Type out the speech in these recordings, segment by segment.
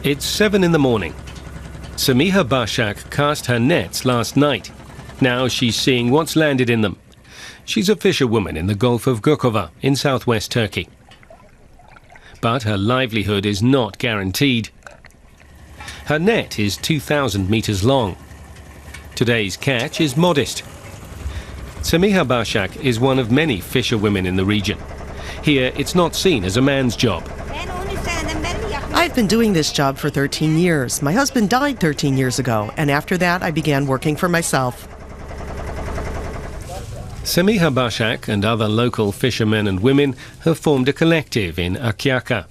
It's 7 in the morning. Samiha Başak cast her nets last night. Now she's seeing what's landed in them. She's a fisherwoman in the Gulf of Gökova in southwest Turkey. But her livelihood is not guaranteed. Her net is 2,000 meters long. Today's catch is modest. Samiha Başak is one of many fisherwomen in the region. Here, it's not seen as a man's job. I've been doing this job for 13 years. My husband died 13 years ago, and after that I began working for myself. Samiha Başak and other local fishermen and women have formed a collective in Akyaka.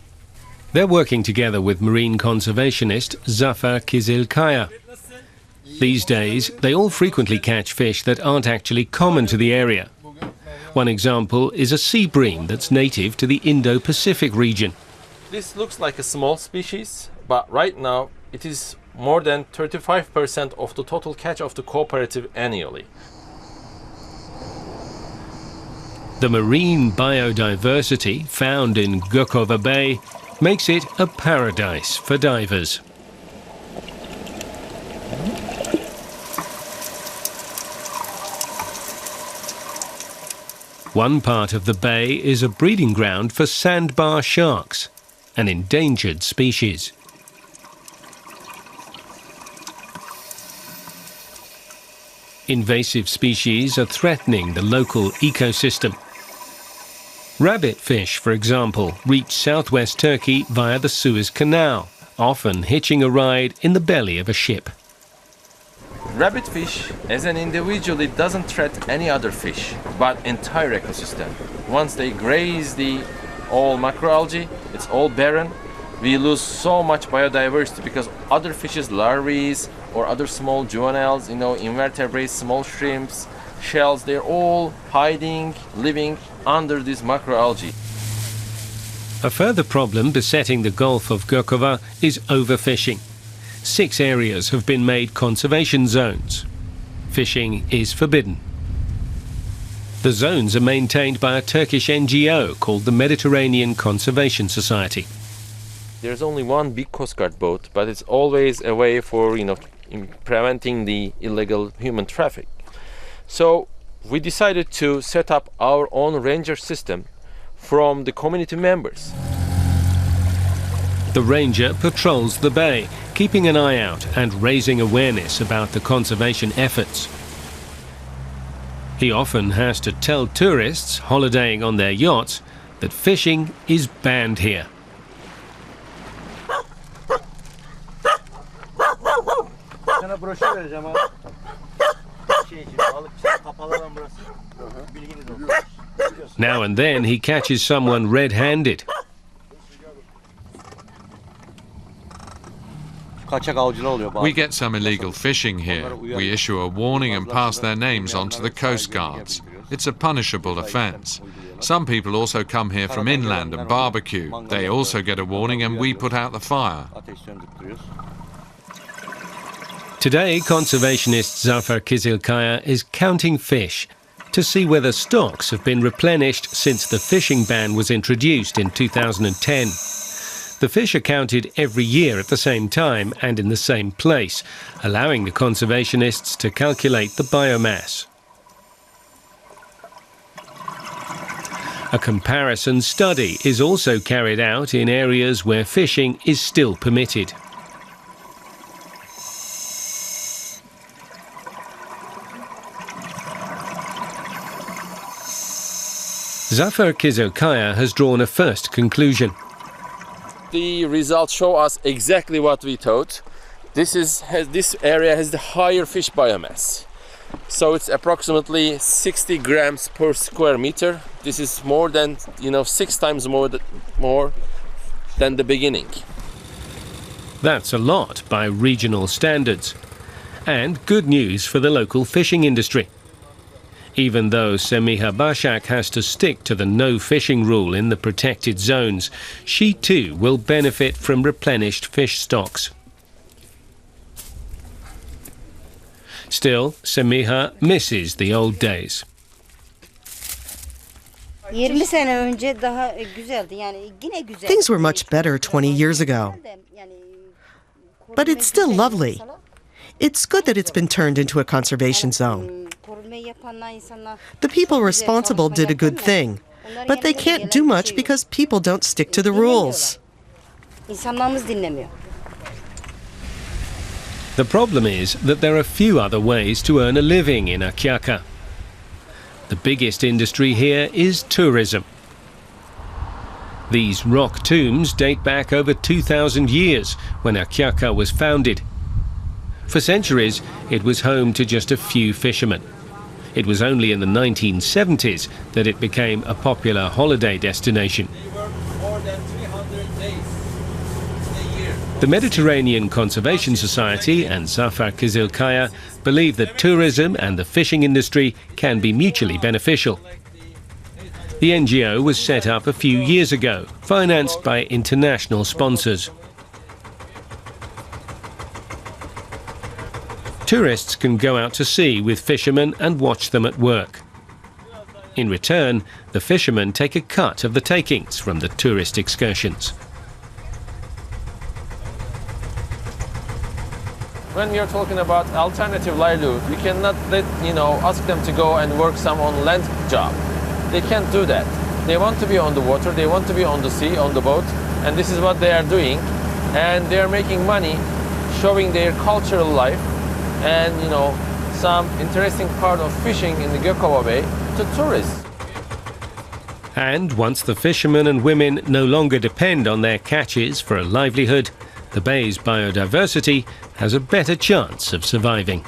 They're working together with marine conservationist Zafer Kizilkaya. These days, they all frequently catch fish that aren't actually common to the area. One example is a sea bream that's native to the Indo-Pacific region. This looks like a small species, but right now it is more than 35% of the total catch of the cooperative annually. The marine biodiversity found in Gökova Bay makes it a paradise for divers. One part of the bay is a breeding ground for sandbar sharks, an endangered species. Invasive species are threatening the local ecosystem. Rabbit fish, for example, reach southwest Turkey via the Suez Canal, often hitching a ride in the belly of a ship. Rabbit fish, as an individual, it doesn't threaten any other fish, but entire ecosystem. Once they graze the all macroalgae, it's all barren. We lose so much biodiversity because other fishes, larvae, or other small juveniles, invertebrates, small shrimps, shells, they're all hiding, living under this macroalgae. A further problem besetting the Gulf of Gökova is overfishing. 6 areas have been made conservation zones. Fishing is forbidden. The zones are maintained by a Turkish NGO called the Mediterranean Conservation Society. There's only one big Coast Guard boat, but it's always a way for, in preventing the illegal human traffic. So we decided to set up our own ranger system from the community members. The ranger patrols the bay, keeping an eye out and raising awareness about the conservation efforts. He often has to tell tourists holidaying on their yachts that fishing is banned here. Now and then he catches someone red-handed. We get some illegal fishing here. We issue a warning and pass their names on to the coast guards. It's a punishable offence. Some people also come here from inland and barbecue. They also get a warning and we put out the fire. Today, conservationist Zafer Kizilkaya is counting fish to see whether stocks have been replenished since the fishing ban was introduced in 2010. The fish are counted every year at the same time and in the same place, allowing the conservationists to calculate the biomass. A comparison study is also carried out in areas where fishing is still permitted. Zafer Kizilkaya has drawn a first conclusion. The results show us exactly what we thought. This area has the higher fish biomass. So it's approximately 60 grams per square meter. This is more than, 6 times more than the beginning. That's a lot by regional standards. And good news for the local fishing industry. Even though Samiha Başak has to stick to the no fishing rule in the protected zones, she too will benefit from replenished fish stocks. Still, Samiha misses the old days. Things were much better 20 years ago. But it's still lovely. It's good that it's been turned into a conservation zone. The people responsible did a good thing, but they can't do much because people don't stick to the rules. The problem is that there are few other ways to earn a living in Akyaka. The biggest industry here is tourism. These rock tombs date back over 2,000 years when Akyaka was founded. For centuries, it was home to just a few fishermen. It was only in the 1970s that it became a popular holiday destination. The Mediterranean Conservation Society and Zafer Kızılkaya believe that tourism and the fishing industry can be mutually beneficial. The NGO was set up a few years ago, financed by international sponsors. Tourists can go out to sea with fishermen and watch them at work. In return, the fishermen take a cut of the takings from the tourist excursions. When we are talking about alternative livelihood, we cannot ask them to go and work some on land job. They can't do that. They want to be on the water, they want to be on the sea, on the boat, and this is what they are doing. And they are making money, showing their cultural life, and some interesting part of fishing in the Gökova Bay to tourists. And once the fishermen and women no longer depend on their catches for a livelihood, the bay's biodiversity has a better chance of surviving.